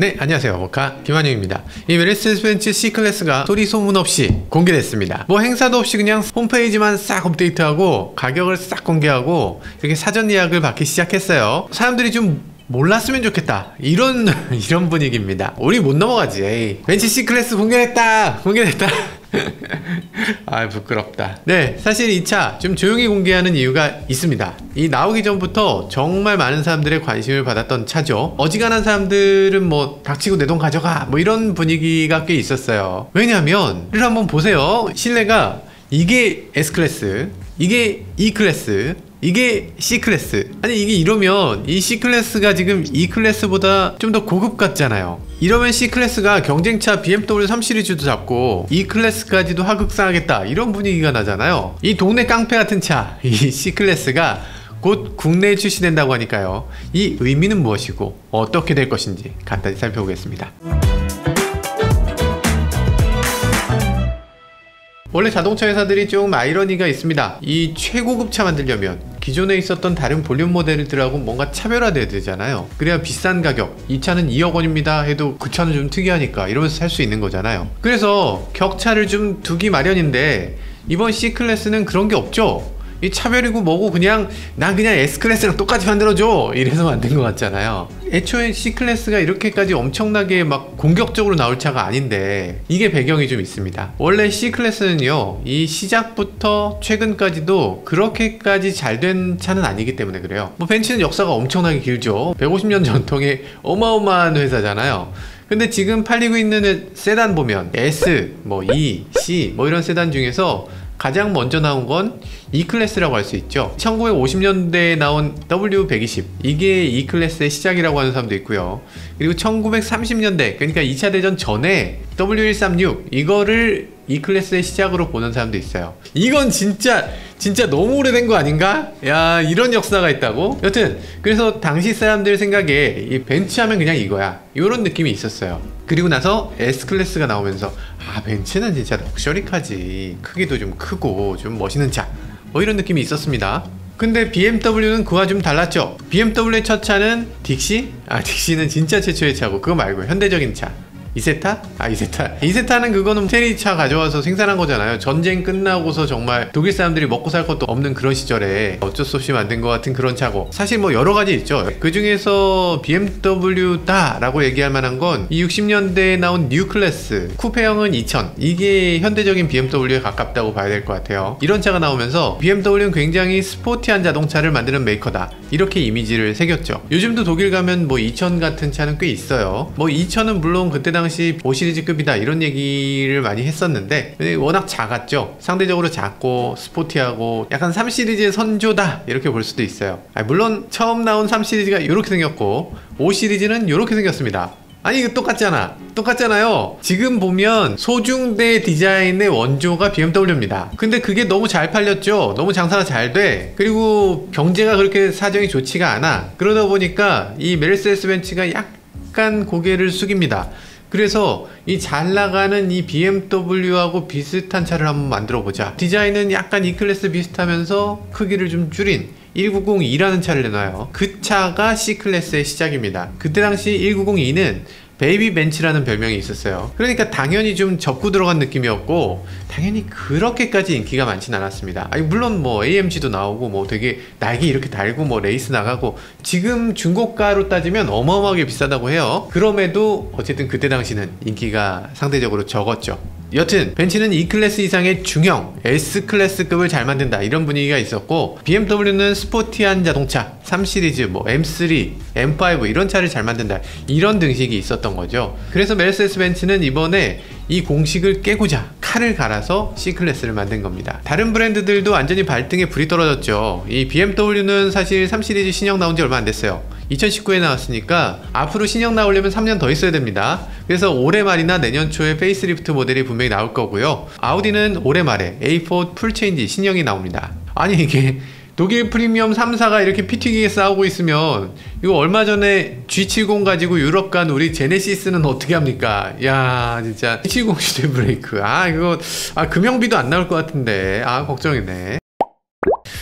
네, 안녕하세요. 모카 김한용입니다. 이 메르세데스-벤츠 C클래스가 소리 소문 없이 공개됐습니다. 뭐 행사도 없이 그냥 홈페이지만 싹 업데이트하고 가격을 싹 공개하고 이렇게 사전 예약을 받기 시작했어요. 사람들이 좀 몰랐으면 좋겠다, 이런 분위기입니다. 우리 못 넘어가지. 에이, 벤츠 C클래스 공개됐다 아, 부끄럽다. 네, 사실 이 차 좀 조용히 공개하는 이유가 있습니다. 이 나오기 전부터 정말 많은 사람들의 관심을 받았던 차죠. 어지간한 사람들은 뭐 닥치고 내 돈 가져가 뭐 이런 분위기가 꽤 있었어요. 왜냐하면 이를 한번 보세요. 실내가 이게 S클래스, 이게 E클래스, 이게 C클래스. 아니 이게 이러면 이 C클래스가 지금 E클래스보다 좀 더 고급 같잖아요. 이러면 C클래스가 경쟁차 BMW 3시리즈도 잡고 E클래스까지도 하극상하겠다, 이런 분위기가 나잖아요. 이 동네 깡패 같은 차, 이 C클래스가 곧 국내에 출시된다고 하니까요. 이 의미는 무엇이고 어떻게 될 것인지 간단히 살펴보겠습니다. 원래 자동차 회사들이 좀 아이러니가 있습니다. 이 최고급 차 만들려면 기존에 있었던 다른 볼륨 모델들하고 뭔가 차별화돼야 되잖아요. 그래야 비싼 가격, 이 차는 2억 원입니다 해도 그 차는 좀 특이하니까 이러면서 살 수 있는 거잖아요. 그래서 격차를 좀 두기 마련인데 이번 C클래스는 그런 게 없죠. 이 차별이고 뭐고 그냥 난 그냥 S클래스랑 똑같이 만들어줘, 이래서 만든 것 같잖아요. 애초에 C클래스가 이렇게까지 엄청나게 막 공격적으로 나올 차가 아닌데 이게 배경이 좀 있습니다. 원래 C클래스는요, 이 시작부터 최근까지도 그렇게까지 잘 된 차는 아니기 때문에 그래요. 뭐 벤츠는 역사가 엄청나게 길죠. 150년 전통의 어마어마한 회사잖아요. 근데 지금 팔리고 있는 세단 보면 S, 뭐 E, C 뭐 이런 세단 중에서 가장 먼저 나온 건 E클래스라고 할 수 있죠. 1950년대에 나온 W120, 이게 E클래스의 시작이라고 하는 사람도 있고요. 그리고 1930년대, 그러니까 2차 대전 전에 W136, 이거를 E클래스의 시작으로 보는 사람도 있어요. 이건 진짜 너무 오래된 거 아닌가? 야, 이런 역사가 있다고? 여튼 그래서 당시 사람들 생각에 이 벤츠 하면 그냥 이거야, 이런 느낌이 있었어요. 그리고 나서 S클래스가 나오면서 아, 벤츠는 진짜 럭셔리카지, 크기도 좀 크고 좀 멋있는 차, 뭐 이런 느낌이 있었습니다. 근데 BMW는 그와 좀 달랐죠. BMW의 첫 차는 딕시? 아, 딕시는 진짜 최초의 차고, 그거 말고 현대적인 차 이세타? 아, 이세타는 그거는 테리차 가져와서 생산한 거잖아요. 전쟁 끝나고서 정말 독일 사람들이 먹고 살 것도 없는 그런 시절에 어쩔 수 없이 만든 것 같은 그런 차고, 사실 뭐 여러 가지 있죠. 그 중에서 BMW다 라고 얘기할 만한 건 이 60년대에 나온 뉴 클래스 쿠페형은 2000, 이게 현대적인 BMW에 가깝다고 봐야 될 것 같아요. 이런 차가 나오면서 BMW는 굉장히 스포티한 자동차를 만드는 메이커다, 이렇게 이미지를 새겼죠. 요즘도 독일 가면 뭐 2000 같은 차는 꽤 있어요. 뭐 2000은 물론 그때 당시 5시리즈급이다 이런 얘기를 많이 했었는데 워낙 작았죠. 상대적으로 작고 스포티하고 약간 3시리즈의 선조다, 이렇게 볼 수도 있어요. 물론 처음 나온 3시리즈가 이렇게 생겼고 5시리즈는 이렇게 생겼습니다. 아니 이거 똑같잖아요. 지금 보면 소중대 디자인의 원조가 BMW입니다. 근데 그게 너무 잘 팔렸죠. 너무 장사가 잘 돼. 그리고 경제가 그렇게 사정이 좋지가 않아. 그러다 보니까 이 메르세데스 벤츠가 약간 고개를 숙입니다. 그래서 이 잘 나가는 이 BMW하고 비슷한 차를 한번 만들어 보자. 디자인은 약간 E클래스 비슷하면서 크기를 좀 줄인 1902라는 차를 내놔요. 그 차가 C클래스의 시작입니다. 그때 당시 1902는 베이비 벤츠라는 별명이 있었어요. 그러니까 당연히 좀 접고 들어간 느낌이었고 당연히 그렇게까지 인기가 많진 않았습니다. 아니 물론 뭐 AMG도 나오고 뭐 되게 날개 이렇게 달고 뭐 레이스 나가고 지금 중고가로 따지면 어마어마하게 비싸다고 해요. 그럼에도 어쨌든 그때 당시는 인기가 상대적으로 적었죠. 여튼 벤츠는 E클래스 이상의 중형 S클래스급을 잘 만든다, 이런 분위기가 있었고 BMW는 스포티한 자동차 3시리즈, 뭐 M3, M5 이런 차를 잘 만든다, 이런 등식이 있었던 거죠. 그래서 메르세데스 벤츠는 이번에 이 공식을 깨고자 칼을 갈아서 C클래스를 만든 겁니다. 다른 브랜드들도 완전히 발등에 불이 떨어졌죠. 이 BMW는 사실 3시리즈 신형 나온 지 얼마 안 됐어요. 2019에 나왔으니까 앞으로 신형 나오려면 3년 더 있어야 됩니다. 그래서 올해 말이나 내년 초에 페이스리프트 모델이 분명히 나올 거고요. 아우디는 올해 말에 A4 풀체인지 신형이 나옵니다. 아니 이게 독일 프리미엄 3사가 이렇게 피 튀기게 싸우고 있으면 이거 얼마 전에 G70 가지고 유럽 간 우리 제네시스는 어떻게 합니까? 야 진짜 G70 시대 브레이크, 이거 금형비도 안 나올 것 같은데 걱정이네.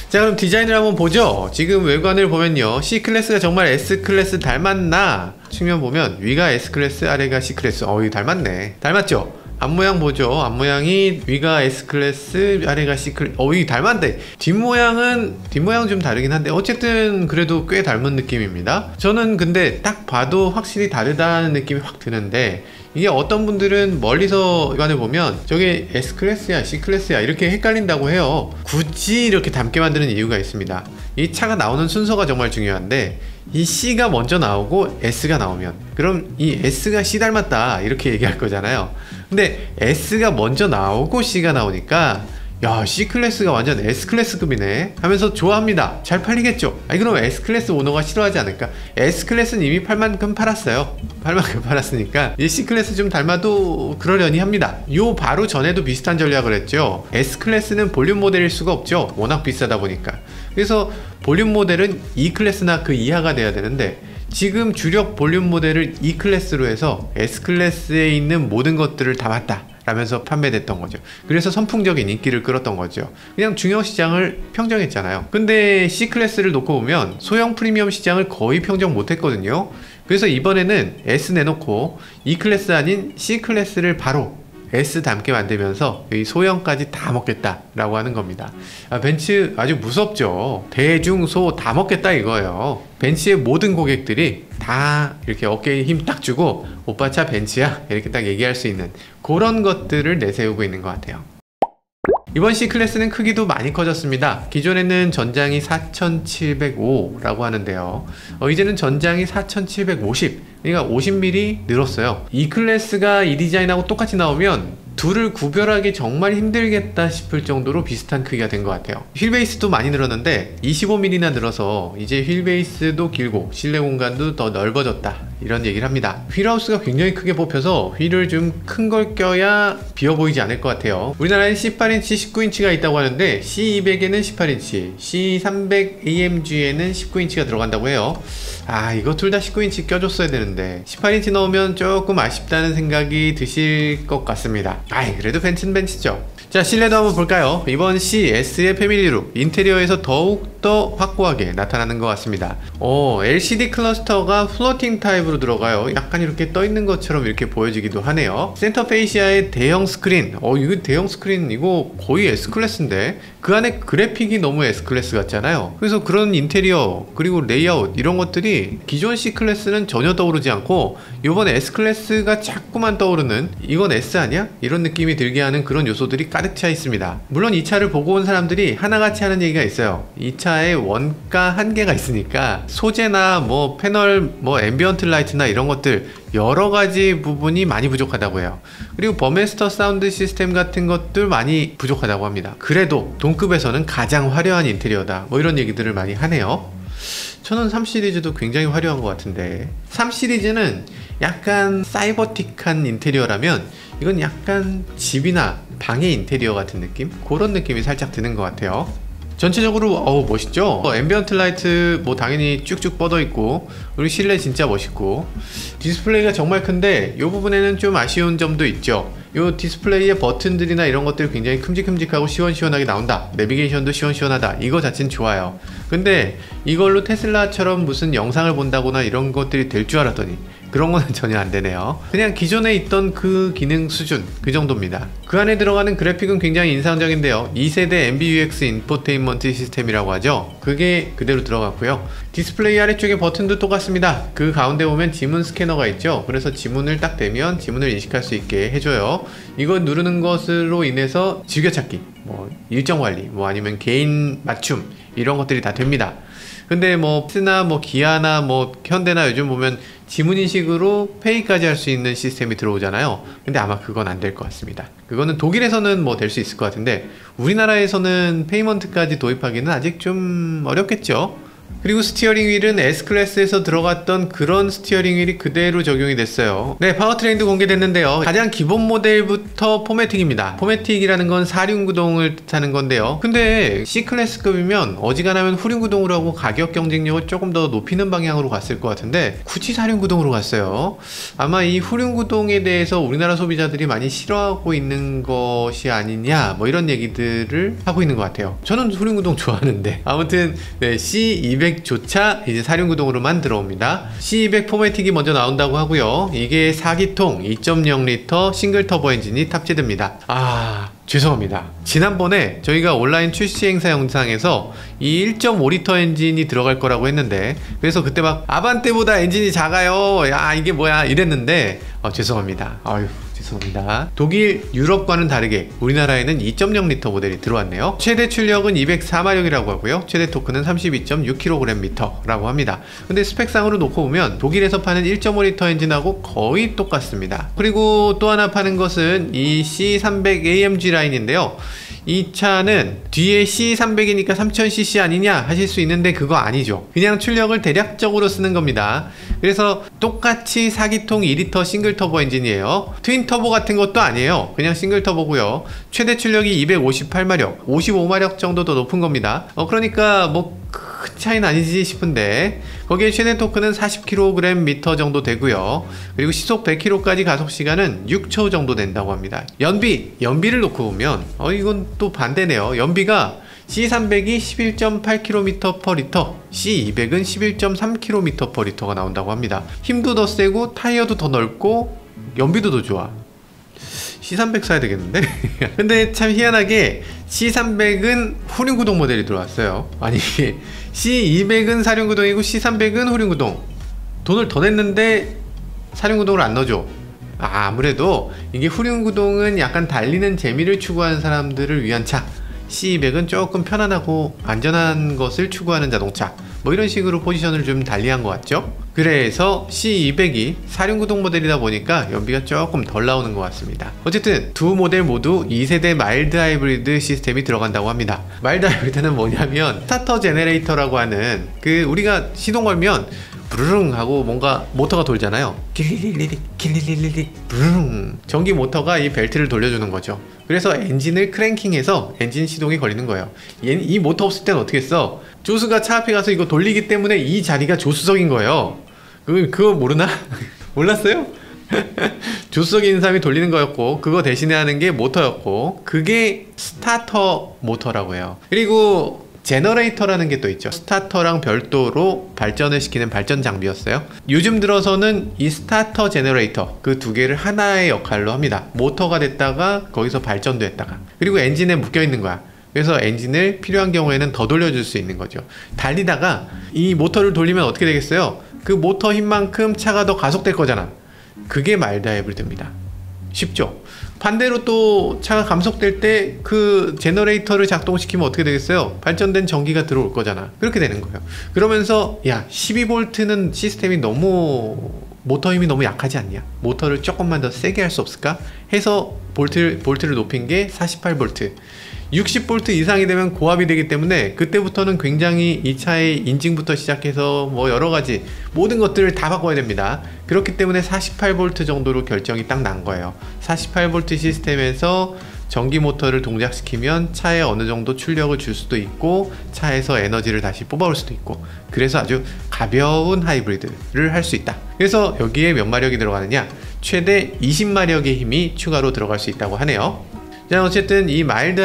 자, 그럼 디자인을 한번 보죠. 지금 외관을 보면요, C클래스가 정말 S클래스 닮았나? 측면 보면 위가 S클래스, 아래가 C클래스. 이거 닮았네. 닮았죠? 앞모양 보죠. 앞모양이 위가 S클래스, 아래가 C클래스. 이거 닮았대. 뒷모양은 좀 다르긴 한데 어쨌든 그래도 꽤 닮은 느낌입니다. 저는 근데 딱 봐도 확실히 다르다는 느낌이 확 드는데, 이게 어떤 분들은 멀리서 외관을 보면 저게 S클래스야 C클래스야 이렇게 헷갈린다고 해요. 굳이 이렇게 닮게 만드는 이유가 있습니다. 이 차가 나오는 순서가 정말 중요한데, 이 C가 먼저 나오고 S가 나오면 그럼 이 S가 C 닮았다 이렇게 얘기할 거잖아요. 근데 S가 먼저 나오고 C가 나오니까 야, C클래스가 완전 S클래스급이네 하면서 좋아합니다. 잘 팔리겠죠? 아니, 그럼 S클래스 오너가 싫어하지 않을까? S클래스는 이미 팔 만큼 팔았어요. 팔 만큼 팔았으니까 이 C클래스 좀 닮아도 그러려니 합니다. 요 바로 전에도 비슷한 전략을 했죠. S클래스는 볼륨 모델일 수가 없죠. 워낙 비싸다 보니까. 그래서 볼륨 모델은 E클래스나 그 이하가 돼야 되는데, 지금 주력 볼륨 모델을 E클래스로 해서 S클래스에 있는 모든 것들을 담았다 라면서 판매됐던 거죠. 그래서 선풍적인 인기를 끌었던 거죠. 그냥 중형 시장을 평정했잖아요. 근데 C클래스를 놓고 보면 소형 프리미엄 시장을 거의 평정 못했거든요. 그래서 이번에는 S 내놓고 E클래스 아닌 C클래스를 바로 S 닮게 만들면서 이 소형까지 다 먹겠다 라고 하는 겁니다. 벤츠 아주 무섭죠. 대중소 다 먹겠다 이거예요. 벤츠의 모든 고객들이 다 이렇게 어깨에 힘 딱 주고 오빠 차 벤츠야 이렇게 딱 얘기할 수 있는 그런 것들을 내세우고 있는 것 같아요. 이번 C클래스는 크기도 많이 커졌습니다. 기존에는 전장이 4705라고 하는데요, 이제는 전장이 4750, 그러니까 50mm 늘었어요. E클래스가 이 디자인하고 똑같이 나오면 둘을 구별하기 정말 힘들겠다 싶을 정도로 비슷한 크기가 된 것 같아요. 휠베이스도 많이 늘었는데 25mm나 늘어서 이제 휠베이스도 길고 실내 공간도 더 넓어졌다 이런 얘기를 합니다. 휠하우스가 굉장히 크게 뽑혀서 휠을 좀 큰 걸 껴야 비어 보이지 않을 것 같아요. 우리나라에 C8인치 19인치가 있다고 하는데 C200에는 18인치, C300 AMG에는 19인치가 들어간다고 해요. 이거 둘 다 19인치 껴줬어야 되는데 18인치 넣으면 조금 아쉽다는 생각이 드실 것 같습니다. 그래도 벤츠는 벤츠죠. 자, 실내도 한번 볼까요? 이번 CS의 패밀리룩, 인테리어에서 더욱더 확고하게 나타나는 것 같습니다. LCD 클러스터가 플로팅 타입으로 들어가요. 약간 이렇게 떠있는 것처럼 이렇게 보여지기도 하네요. 센터 페이시아의 대형 스크린, 이거 대형 스크린 이거 거의 S클래스인데 그 안에 그래픽이 너무 S클래스 같잖아요. 그래서 그런 인테리어 그리고 레이아웃 이런 것들이 기존 C클래스는 전혀 떠오르지 않고 이번 S클래스가 자꾸만 떠오르는, 이건 S 아니야? 이런 느낌이 들게 하는 그런 요소들이 가득 차 있습니다. 물론 이 차를 보고 온 사람들이 하나같이 하는 얘기가 있어요. 이 차에 원가 한계가 있으니까 소재나 뭐 패널, 뭐 앰비언트 라이트나 이런 것들 여러가지 부분이 많이 부족하다고 해요. 그리고 버메스터 사운드 시스템 같은 것들 많이 부족하다고 합니다. 그래도 동급에서는 가장 화려한 인테리어다 뭐 이런 얘기들을 많이 하네요. 저는 3 시리즈도 굉장히 화려한 것 같은데, 3 시리즈는 약간 사이버틱한 인테리어라면 이건 약간 집이나 방의 인테리어 같은 느낌? 그런 느낌이 살짝 드는 것 같아요. 전체적으로 멋있죠? 앰비언트 라이트 뭐 당연히 쭉쭉 뻗어 있고, 그리고 실내 진짜 멋있고, 디스플레이가 정말 큰데 이 부분에는 좀 아쉬운 점도 있죠. 이 디스플레이의 버튼들이나 이런 것들이 굉장히 큼직큼직하고 시원시원하게 나온다, 내비게이션도 시원시원하다, 이거 자체는 좋아요. 근데 이걸로 테슬라처럼 무슨 영상을 본다거나 이런 것들이 될 줄 알았더니 그런 거는 전혀 안 되네요. 그냥 기존에 있던 그 기능 수준, 그 정도입니다. 그 안에 들어가는 그래픽은 굉장히 인상적인데요. 2세대 MBUX 인포테인먼트 시스템이라고 하죠. 그게 그대로 들어갔고요. 디스플레이 아래쪽에 버튼도 똑같습니다. 그 가운데 보면 지문 스캐너가 있죠. 그래서 지문을 딱 대면 지문을 인식할 수 있게 해줘요. 이거 누르는 것으로 인해서 즐겨찾기, 뭐 일정 관리, 뭐 아니면 개인 맞춤 이런 것들이 다 됩니다. 근데 뭐 스나 뭐 기아나 뭐 현대나 요즘 보면 지문인식으로 페이까지 할 수 있는 시스템이 들어오잖아요. 근데 아마 그건 안 될 것 같습니다. 그거는 독일에서는 뭐 될 수 있을 것 같은데 우리나라에서는 페이먼트까지 도입하기는 아직 좀 어렵겠죠. 그리고 스티어링 휠은 S클래스에서 들어갔던 그런 스티어링 휠이 그대로 적용이 됐어요. 네, 파워트레인도 공개됐는데요. 가장 기본 모델부터 포매틱입니다. 포매틱이라는 건 사륜구동을 뜻하는 건데요. 근데 C클래스급이면 어지간하면 후륜구동으로 하고 가격 경쟁력을 조금 더 높이는 방향으로 갔을 것 같은데 굳이 사륜구동으로 갔어요. 아마 이 후륜구동에 대해서 우리나라 소비자들이 많이 싫어하고 있는 것이 아니냐 뭐 이런 얘기들을 하고 있는 것 같아요. 저는 후륜구동 좋아하는데 아무튼 네, C200조차 이제 사륜구동으로만 들어옵니다. C200 포매틱이 먼저 나온다고 하고요. 이게 4기통 2.0L 싱글 터보 엔진이 탑재됩니다. 죄송합니다. 지난번에 저희가 온라인 출시 행사 영상에서 이 1.5L 엔진이 들어갈 거라고 했는데 그래서 그때 막 아반떼보다 엔진이 작아요, 야 이게 뭐야 이랬는데 죄송합니다. 죄송합니다. 독일, 유럽과는 다르게 우리나라에는 2.0L 모델이 들어왔네요. 최대 출력은 204마력이라고 하고요. 최대 토크는 32.6kgm라고 합니다. 근데 스펙상으로 놓고 보면 독일에서 파는 1.5L 엔진하고 거의 똑같습니다. 그리고 또 하나 파는 것은 이 C300 AMG 라인인데요. 이 차는 뒤에 C300이니까 3000cc 아니냐 하실 수 있는데 그거 아니죠. 그냥 출력을 대략적으로 쓰는 겁니다. 그래서 똑같이 4기통 2L 싱글 터보 엔진이에요. 트윈 터보 같은 것도 아니에요. 그냥 싱글 터보고요. 최대 출력이 258마력, 55마력 정도 더 높은 겁니다. 그러니까 뭐 큰 차이는 아니지 싶은데 거기에 최대 토크는 40kgm 정도 되고요. 그리고 시속 100km까지 가속시간은 6초 정도 된다고 합니다. 연비를 놓고 보면 이건 또 반대네요. 연비가 C300이 11.8km/L, C200은 11.3km/L가 나온다고 합니다. 힘도 더 세고 타이어도 더 넓고 연비도 더 좋아. C300 사야 되겠는데? 근데 참 희한하게 C300은 후륜구동 모델이 들어왔어요. 아니 C200은 사륜구동이고 C300은 후륜구동. 돈을 더 냈는데 사륜구동을 안 넣어줘. 아무래도 이게 후륜구동은 약간 달리는 재미를 추구하는 사람들을 위한 차, C200은 조금 편안하고 안전한 것을 추구하는 자동차, 뭐 이런 식으로 포지션을 좀 달리한 것 같죠. 그래서 C200이 사륜구동 모델이다 보니까 연비가 조금 덜 나오는 것 같습니다. 어쨌든 두 모델 모두 2세대 마일드 하이브리드 시스템이 들어간다고 합니다. 마일드 하이브리드는 뭐냐면 스타터 제너레이터라고 하는 우리가 시동 걸면 부르릉 하고 뭔가 모터가 돌잖아요. 길리리리 부르릉. 전기 모터가 이 벨트를 돌려주는 거죠. 그래서 엔진을 크랭킹해서 엔진 시동이 걸리는 거예요. 이 모터 없을 땐 어떻게 했어? 조수가 차 앞에 가서 이거 돌리기 때문에 이 자리가 조수석인 거예요. 그거 모르나? 몰랐어요? 조수석에 있는 사람이 돌리는 거였고 그거 대신에 하는 게 모터였고 그게 스타터 모터라고 해요. 그리고 제너레이터라는 게 또 있죠. 스타터랑 별도로 발전을 시키는 발전 장비였어요. 요즘 들어서는 이 스타터 제너레이터 그 두 개를 하나의 역할로 합니다. 모터가 됐다가 거기서 발전도 했다가 그리고 엔진에 묶여 있는 거야. 그래서 엔진을 필요한 경우에는 더 돌려줄 수 있는 거죠. 달리다가 이 모터를 돌리면 어떻게 되겠어요? 그 모터 힘만큼 차가 더 가속될 거잖아. 그게 마일드 하이브리드입니다. 쉽죠? 반대로 또 차가 감속될 때 그 제너레이터를 작동시키면 어떻게 되겠어요? 발전된 전기가 들어올 거잖아. 그렇게 되는 거예요. 그러면서 12V는 시스템이 모터 힘이 너무 약하지 않냐? 모터를 조금만 더 세게 할 수 없을까? 해서 볼트를 높인 게 48V. 60V 이상이 되면 고압이 되기 때문에 그때부터는 굉장히 이 차의 인증부터 시작해서 뭐 여러가지 모든 것들을 다 바꿔야 됩니다. 그렇기 때문에 48V 정도로 결정이 딱 난 거예요. 48V 시스템에서 전기 모터를 동작시키면 차에 어느 정도 출력을 줄 수도 있고 차에서 에너지를 다시 뽑아올 수도 있고 그래서 아주 가벼운 하이브리드를 할 수 있다. 그래서 여기에 몇 마력이 들어가느냐? 최대 20마력의 힘이 추가로 들어갈 수 있다고 하네요. 자, 어쨌든 이 마일드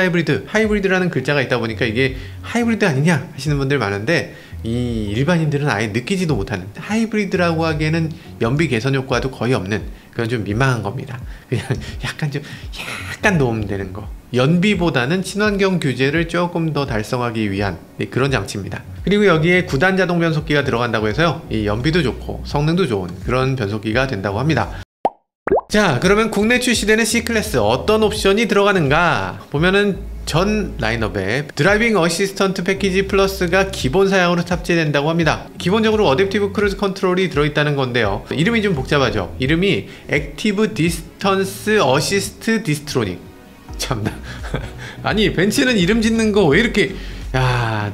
하이브리드라는 글자가 있다 보니까 이게 하이브리드 아니냐 하시는 분들 많은데 이 일반인들은 아예 느끼지도 못하는, 하이브리드라고 하기에는 연비 개선 효과도 거의 없는 그런 좀 민망한 겁니다. 그냥 약간 도움되는 거, 연비보다는 친환경 규제를 조금 더 달성하기 위한 그런 장치입니다. 그리고 여기에 9단 자동 변속기가 들어간다고 해서요, 이 연비도 좋고 성능도 좋은 그런 변속기가 된다고 합니다. 자, 그러면 국내 출시되는 C클래스 어떤 옵션이 들어가는가 보면은 전 라인업에 드라이빙 어시스턴트 패키지 플러스가 기본 사양으로 탑재된다고 합니다. 기본적으로 어댑티브 크루즈 컨트롤이 들어있다는 건데요, 이름이 좀 복잡하죠. 이름이 액티브 디스턴스 어시스트 디스트로닉. 참나 아니 벤츠는 이름 짓는 거 왜 이렇게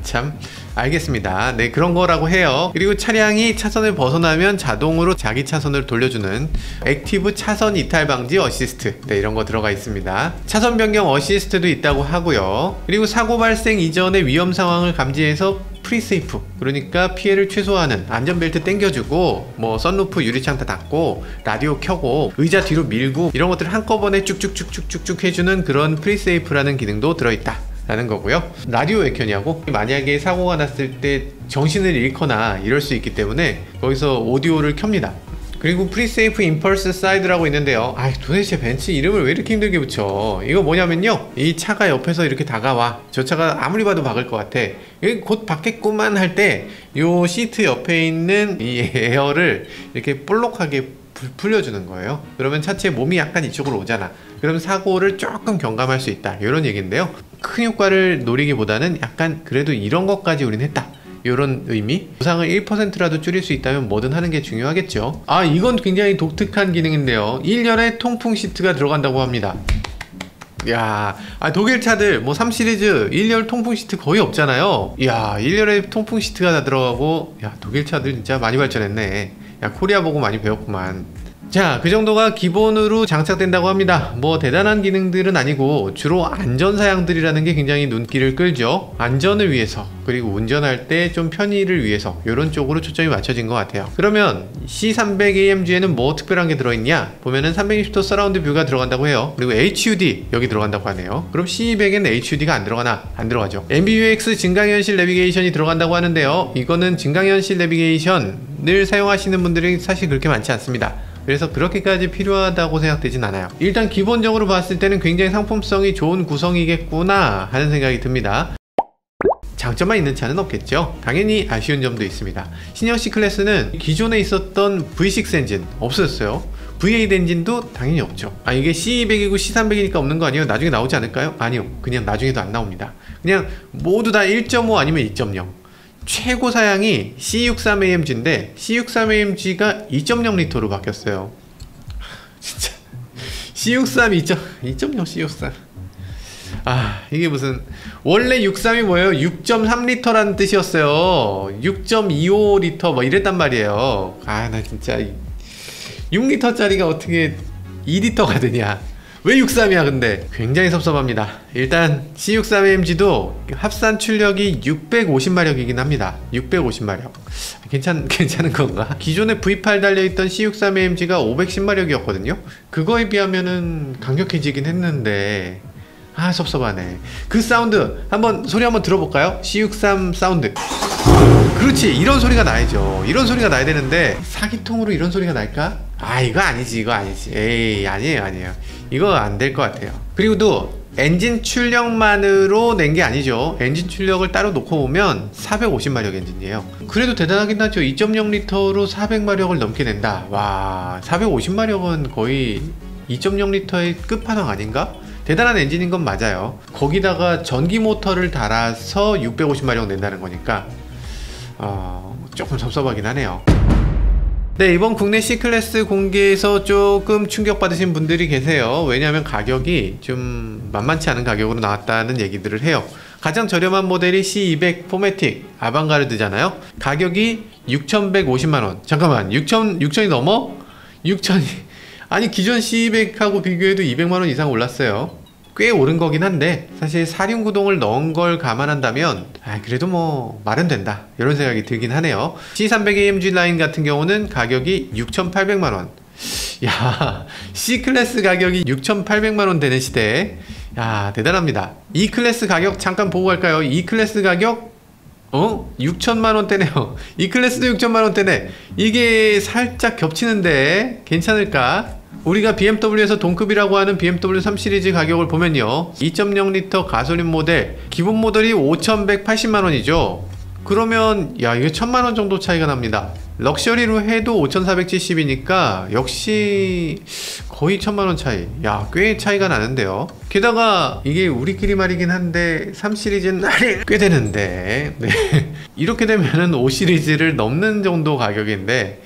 참 알겠습니다. 네, 그런 거라고 해요. 그리고 차량이 차선을 벗어나면 자동으로 자기 차선을 돌려주는 액티브 차선 이탈 방지 어시스트, 네, 이런 거 들어가 있습니다. 차선 변경 어시스트도 있다고 하고요. 그리고 사고 발생 이전의 위험 상황을 감지해서 프리세이프, 그러니까 피해를 최소화하는 안전벨트 당겨주고, 뭐 선루프 유리창 다 닫고 라디오 켜고 의자 뒤로 밀고 이런 것들을 한꺼번에 쭉쭉쭉쭉쭉 해주는 그런 프리세이프라는 기능도 들어있다 라는 거고요. 라디오 왜 켜냐고? 만약에 사고가 났을 때 정신을 잃거나 이럴 수 있기 때문에 거기서 오디오를 켭니다. 그리고 프리세이프 임펄스 사이드라고 있는데요. 아, 도대체 벤츠 이름을 왜 이렇게 힘들게 붙여? 이거 뭐냐면요, 이 차가 옆에서 이렇게 다가와. 저 차가 아무리 봐도 박을 것 같아. 곧 박겠구만 할 때 요 시트 옆에 있는 이 에어를 이렇게 볼록하게 풀려주는 거예요. 그러면 차체 몸이 약간 이쪽으로 오잖아. 그럼 사고를 조금 경감할 수 있다, 이런 얘기인데요. 큰 효과를 노리기보다는 약간 그래도 이런 것까지 우린 했다, 이런 의미? 보상을 1%라도 줄일 수 있다면 뭐든 하는 게 중요하겠죠. 아, 이건 굉장히 독특한 기능인데요. 1열에 통풍 시트가 들어간다고 합니다. 야, 독일 차들 뭐 3시리즈 1열 통풍 시트 거의 없잖아요. 야, 1열에 통풍 시트가 다 들어가고, 야, 독일 차들 진짜 많이 발전했네. 야, 코리아 보고 많이 배웠구만. 자, 그 정도가 기본으로 장착된다고 합니다. 뭐 대단한 기능들은 아니고 주로 안전사양들이라는 게 굉장히 눈길을 끌죠. 안전을 위해서, 그리고 운전할 때 좀 편의를 위해서, 이런 쪽으로 초점이 맞춰진 것 같아요. 그러면 C300AMG에는 뭐 특별한 게 들어있냐 보면은 360도 서라운드 뷰가 들어간다고 해요. 그리고 HUD 여기 들어간다고 하네요. 그럼 C200에는 HUD가 안 들어가나? 안 들어가죠. MBUX 증강현실 내비게이션이 들어간다고 하는데요. 이거는 증강현실 내비게이션을 사용하시는 분들이 사실 그렇게 많지 않습니다. 그래서 그렇게까지 필요하다고 생각되진 않아요. 일단 기본적으로 봤을 때는 굉장히 상품성이 좋은 구성이겠구나 하는 생각이 듭니다. 장점만 있는 차는 없겠죠. 당연히 아쉬운 점도 있습니다. 신형 C클래스는 기존에 있었던 V6 엔진 없어졌어요. V8 엔진도 당연히 없죠. 아, 이게 C200이고 C300이니까 없는 거 아니에요? 나중에 나오지 않을까요? 아니요, 그냥 나중에도 안 나옵니다. 그냥 모두 다 1.5 아니면 2.0. 최고 사양이 C63AMG인데 C63AMG가 2.0L로 바뀌었어요. 진짜 C63 2.0 C63. 아, 이게 무슨, 원래 63이 뭐예요? 6.3L라는 뜻이었어요. 6.25L 뭐 이랬단 말이에요. 아, 나 진짜 6L짜리가 어떻게 2L가 되냐. 왜 63이야 근데? 굉장히 섭섭합니다. 일단 C63AMG도 합산 출력이 650마력이긴 합니다. 650마력. 괜찮은 건가? 기존에 V8 달려있던 C63AMG가 510마력이었거든요? 그거에 비하면은 강력해지긴 했는데, 아, 섭섭하네. 그 사운드 소리 한번 들어볼까요? C63 사운드. 그렇지, 이런 소리가 나야죠. 이런 소리가 나야 되는데 사기통으로 이런 소리가 날까? 아, 이거 아니지. 에이, 아니에요. 이거 안 될 것 같아요. 그리고 또 엔진 출력만으로 낸 게 아니죠. 엔진 출력을 따로 놓고 보면 450마력 엔진이에요. 그래도 대단하긴 하죠. 2.0L로 400마력을 넘게 낸다. 와, 450마력은 거의 2.0L의 끝판왕 아닌가? 대단한 엔진인 건 맞아요. 거기다가 전기 모터를 달아서 650마력 낸다는 거니까 조금 섭섭하긴 하네요. 네, 이번 국내 C클래스 공개에서 조금 충격받으신 분들이 계세요. 왜냐하면 가격이 좀 만만치 않은 가격으로 나왔다는 얘기들을 해요. 가장 저렴한 모델이 C200 포매틱 아방가르드잖아요. 가격이 6,150만원. 잠깐만, 6,000이 넘어? 6,000이... 아니, 기존 C200하고 비교해도 200만원 이상 올랐어요. 꽤 오른 거긴 한데 사실 사륜구동을 넣은 걸 감안한다면 그래도 뭐 말은 된다, 이런 생각이 들긴 하네요. C300AMG 라인 같은 경우는 가격이 6,800만원. 야, C클래스 가격이 6,800만원 되는 시대에, 야, 대단합니다. E클래스 가격 잠깐 보고 갈까요? E클래스 가격 6천만원대네요. E클래스도 6천만원대네. 이게 살짝 겹치는데 괜찮을까? 우리가 BMW에서 동급이라고 하는 BMW 3시리즈 가격을 보면요, 2.0L 가솔린 모델 기본 모델이 5,180만원이죠 그러면 야, 이게 1,000만원 정도 차이가 납니다. 럭셔리로 해도 5,470이니까 역시 거의 1,000만원 차이. 야, 꽤 차이가 나는데요. 게다가 이게 우리끼리 말이긴 한데 3시리즈는 꽤 되는데, 네. 이렇게 되면은 5시리즈를 넘는 정도 가격인데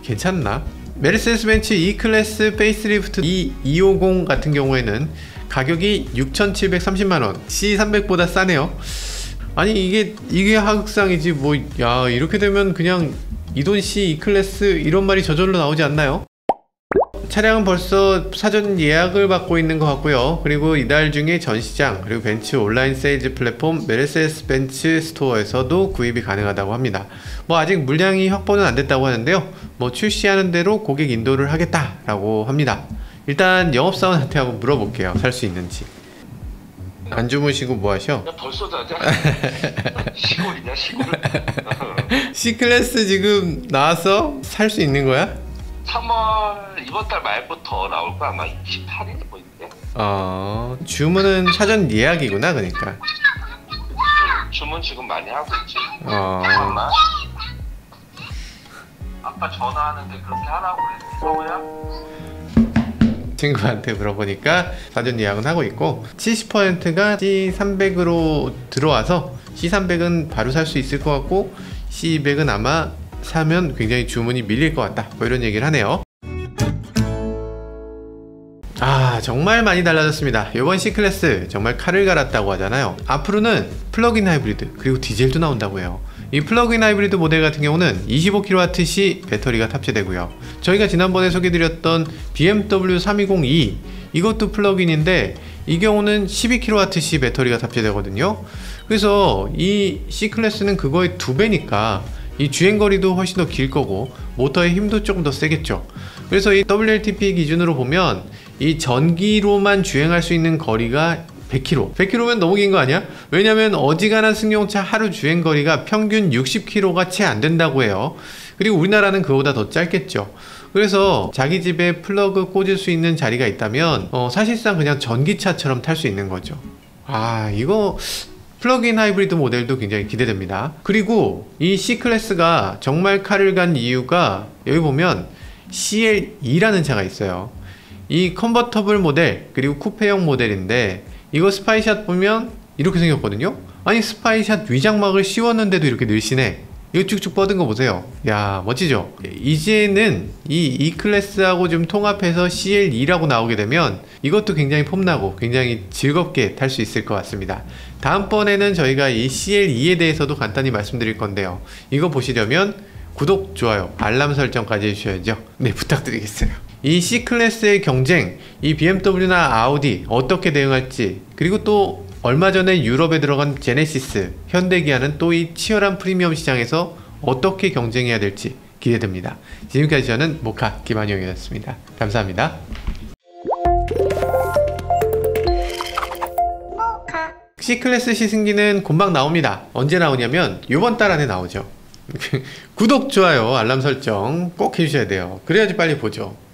괜찮나? 메르세데스 벤츠 E클래스 페이스리프트 E250 같은 경우에는 가격이 6,730만원. C300보다 싸네요. 아니 이게 하극상이지 뭐. 야, 이렇게 되면 그냥 이돈씨 E클래스 이런 말이 저절로 나오지 않나요? 차량은 벌써 사전 예약을 받고 있는 것 같고요. 그리고 이달 중에 전시장 그리고 벤츠 온라인 세일즈 플랫폼 메르세데스 벤츠 스토어에서도 구입이 가능하다고 합니다. 뭐 아직 물량이 확보는 안 됐다고 하는데요. 뭐 출시하는 대로 고객 인도를 하겠다라고 합니다. 일단 영업사원한테 한번 물어볼게요. 살 수 있는지. 안 주무시고 뭐 하셔? 야, 벌써 자자. 시골이냐 시골. C클래스 지금 나와서 살 수 있는 거야? 3월 이번 달 말부터 나올 거야. 아마 28일이 뭐 있대. 주문은 사전 예약이구나. 그러니까 주문 지금 많이 하고 있지. 어. 잠깐만. 아까 전화하는데 그렇게 하라고 그랬지. 서우야? 친구한테 물어보니까 사전 예약은 하고 있고 70%가 C300으로 들어와서 C300은 바로 살 수 있을 것 같고 C200은 아마 사면 굉장히 주문이 밀릴 것 같다, 뭐 이런 얘기를 하네요. 정말 많이 달라졌습니다. 이번 C클래스 정말 칼을 갈았다고 하잖아요. 앞으로는 플러그인 하이브리드 그리고 디젤도 나온다고 해요. 이 플러그인 하이브리드 모델 같은 경우는 25kWh 배터리가 탑재되고요. 저희가 지난번에 소개드렸던 BMW 320e 이것도 플러그인인데 이 경우는 12kWh 배터리가 탑재되거든요. 그래서 이 C클래스는 그거의 2배니까 이 주행거리도 훨씬 더 길 거고 모터의 힘도 조금 더 세겠죠. 그래서 이 WLTP 기준으로 보면 이 전기로만 주행할 수 있는 거리가 100km. 100km면 너무 긴 거 아니야? 왜냐면 어지간한 승용차 하루 주행거리가 평균 60km가 채 안 된다고 해요. 그리고 우리나라는 그거보다 더 짧겠죠. 그래서 자기 집에 플러그 꽂을 수 있는 자리가 있다면 사실상 그냥 전기차처럼 탈 수 있는 거죠. 이거 플러그인 하이브리드 모델도 굉장히 기대됩니다. 그리고 이 C클래스가 정말 칼을 간 이유가 여기 보면 CL2라는 차가 있어요. 이 컨버터블 모델 그리고 쿠페형 모델인데 이거 스파이샷 보면 이렇게 생겼거든요. 아니 스파이샷 위장막을 씌웠는데도 이렇게 늘씬해. 이거 쭉쭉 뻗은 거 보세요. 야, 멋지죠? 이제는 이 E클래스하고 좀 통합해서 CL2라고 나오게 되면 이것도 굉장히 폼나고 굉장히 즐겁게 탈 수 있을 것 같습니다. 다음번에는 저희가 이 CL2에 대해서도 간단히 말씀드릴 건데요. 이거 보시려면 구독, 좋아요, 알람 설정까지 해주셔야죠. 네, 부탁드리겠어요. 이 C클래스의 경쟁, 이 BMW나 아우디 어떻게 대응할지, 그리고 또 얼마 전에 유럽에 들어간 제네시스, 현대기아는 또 이 치열한 프리미엄 시장에서 어떻게 경쟁해야 될지 기대됩니다. 지금까지 저는 모카 김한용이었습니다. 감사합니다. C클래스 시승기는 금방 나옵니다. 언제 나오냐면 이번 달 안에 나오죠. 구독, 좋아요, 알람 설정 꼭 해주셔야 돼요. 그래야지 빨리 보죠.